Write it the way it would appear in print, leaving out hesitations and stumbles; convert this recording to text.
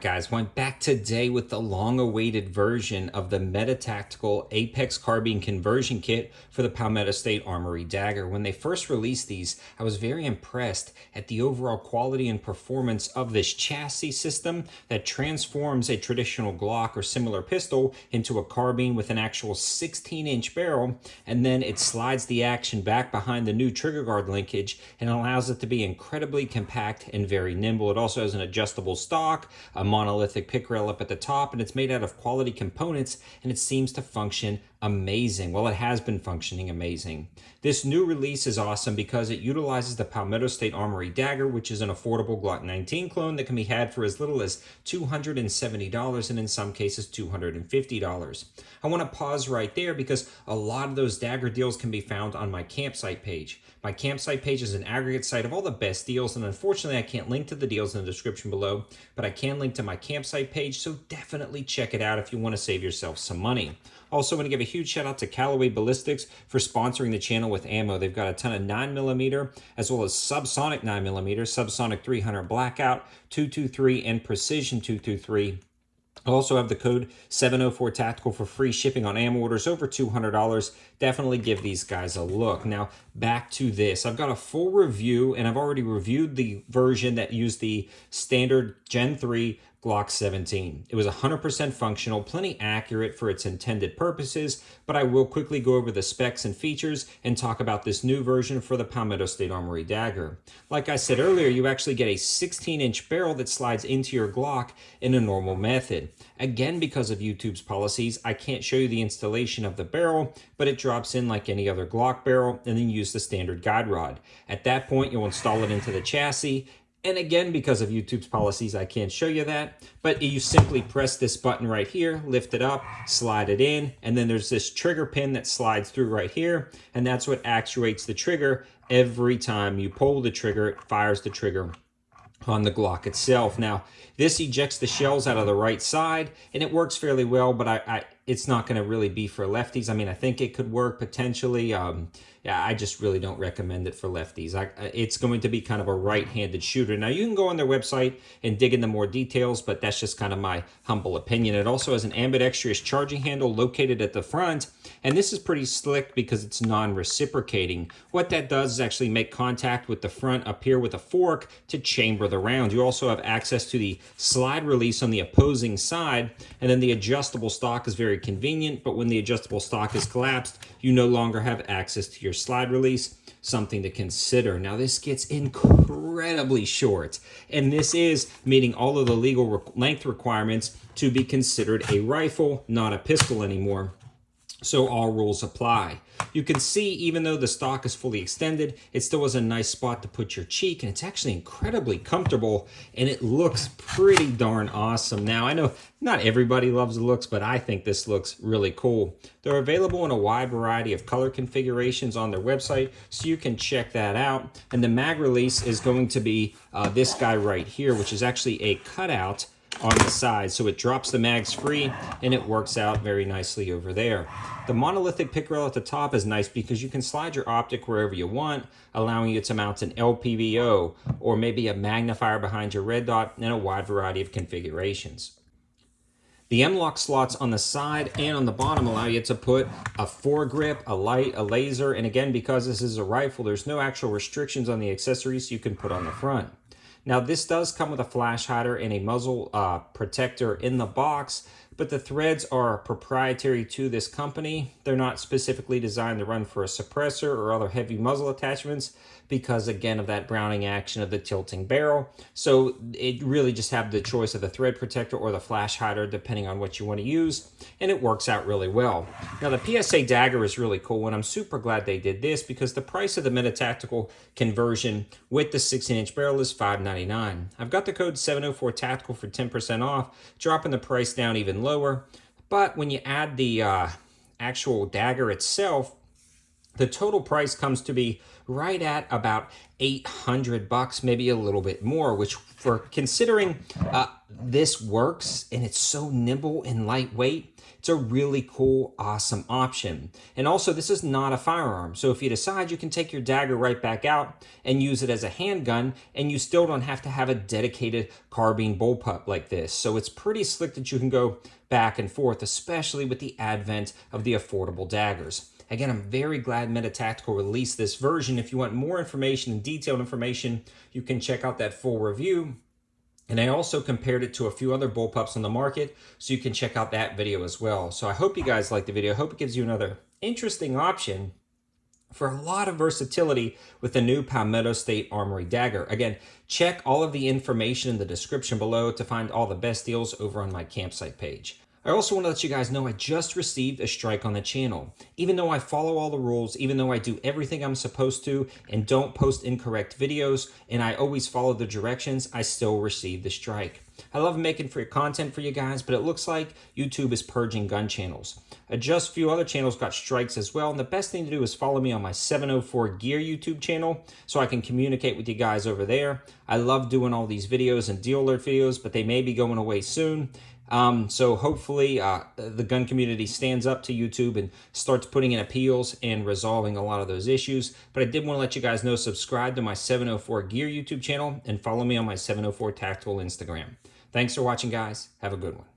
Alright guys, went back today with the long-awaited version of the Meta-Tactical Apex Carbine conversion kit for the Palmetto State Armory Dagger. When they first released these, I was very impressed at the overall quality and performance of this chassis system that transforms a traditional Glock or similar pistol into a carbine with an actual 16-inch barrel, and then it slides the action back behind the new trigger guard linkage and allows it to be incredibly compact and very nimble. It also has an adjustable stock, a monolithic pick rail up at the top, and it's made out of quality components, and it seems to function amazing. Well, it has been functioning amazing. This new release is awesome because it utilizes the Palmetto State Armory Dagger, which is an affordable Glock 19 clone that can be had for as little as $270 and in some cases $250. I want to pause right there because a lot of those Dagger deals can be found on my campsite page. My campsite page is an aggregate site of all the best deals, and unfortunately I can't link to the deals in the description below, but I can link to my campsite page, so definitely check it out if you want to save yourself some money. Also, want to give a huge shout out to Callaway Ballistics for sponsoring the channel with ammo. They've got a ton of 9mm as well as subsonic 9mm, subsonic 300 Blackout, 223, and Precision 223. I also have the code 704 Tactical for free shipping on ammo orders over $200. Definitely give these guys a look. Now, back to this. I've got a full review, and I've already reviewed the version that used the standard Gen 3 Glock 17. It was 100% functional, plenty accurate for its intended purposes, but I will quickly go over the specs and features and talk about this new version for the Palmetto State Armory Dagger. Like I said earlier, you actually get a 16-inch barrel that slides into your Glock in a normal method. Again, because of YouTube's policies, I can't show you the installation of the barrel, but it drops in like any other Glock barrel and then use the standard guide rod. At that point, you'll install it into the chassis. And again, because of YouTube's policies, I can't show you that, but you simply press this button right here, lift it up, slide it in, and then there's this trigger pin that slides through right here, and that's what actuates the trigger. Every time you pull the trigger, it fires the trigger on the Glock itself. Now, this ejects the shells out of the right side, and it works fairly well, but it's not going to really be for lefties. I mean, I think it could work potentially. Yeah, I just really don't recommend it for lefties. It's going to be kind of a right-handed shooter. Now, you can go on their website and dig into more details, but that's just kind of my humble opinion. It also has an ambidextrous charging handle located at the front, and this is pretty slick because it's non-reciprocating. What that does is actually make contact with the front up here with a fork to chamber the round. You also have access to the slide release on the opposing side, and then the adjustable stock is very convenient, but when the adjustable stock is collapsed, you no longer have access to your slide release. Something to consider. Now, this gets incredibly short, and this is meeting all of the legal length requirements to be considered a rifle, not a pistol anymore. So all rules apply. You can see, even though the stock is fully extended, it still has a nice spot to put your cheek, and it's actually incredibly comfortable, and it looks pretty darn awesome. Now, I know not everybody loves the looks, but I think this looks really cool. They're available in a wide variety of color configurations on their website, so you can check that out. And the mag release is going to be this guy right here, which is actually a cutout on the side, so it drops the mags free and it works out very nicely over there. The monolithic pick rail at the top is nice because you can slide your optic wherever you want, allowing you to mount an LPVO or maybe a magnifier behind your red dot in a wide variety of configurations. The M-LOK slots on the side and on the bottom allow you to put a foregrip, a light, a laser, and again, because this is a rifle, there's no actual restrictions on the accessories you can put on the front. Now, this does come with a flash hider and a muzzle protector in the box, but the threads are proprietary to this company. They're not specifically designed to run for a suppressor or other heavy muzzle attachments because, again, of that Browning action of the tilting barrel. So it really just have the choice of the thread protector or the flash hider, depending on what you want to use, and it works out really well. Now, the PSA Dagger is really cool, and I'm super glad they did this because the price of the Meta-Tactical conversion with the 16-inch barrel is $5.99. I've got the code 704 Tactical for 10% off, dropping the price down even lower. But when you add the actual dagger itself, The total price comes to be right at about $800, maybe a little bit more, which for considering this works and it's so nimble and lightweight, it's a really cool, awesome option. And also, this is not a firearm. So if you decide, you can take your dagger right back out and use it as a handgun, and you still don't have to have a dedicated carbine bullpup like this. So it's pretty slick that you can go back and forth, especially with the advent of the affordable daggers. Again, I'm very glad Metatactical released this version. If you want more information and detailed information, you can check out that full review. And I also compared it to a few other bullpups on the market, so you can check out that video as well. So I hope you guys liked the video. I hope it gives you another interesting option for a lot of versatility with the new Palmetto State Armory Dagger. Again, check all of the information in the description below to find all the best deals over on my campsite page. I also want to let you guys know I just received a strike on the channel. Even though I follow all the rules, even though I do everything I'm supposed to and don't post incorrect videos, and I always follow the directions, I still received the strike. I love making free content for you guys, but it looks like YouTube is purging gun channels. Just a few other channels got strikes as well, and the best thing to do is follow me on my 704 Gear YouTube channel so I can communicate with you guys over there. I love doing all these videos and deal alert videos, but they may be going away soon. So hopefully the gun community stands up to YouTube and starts putting in appeals and resolving a lot of those issues. But I did want to let you guys know, subscribe to my 704 Gear YouTube channel and follow me on my 704 Tactical Instagram. Thanks for watching, guys. Have a good one.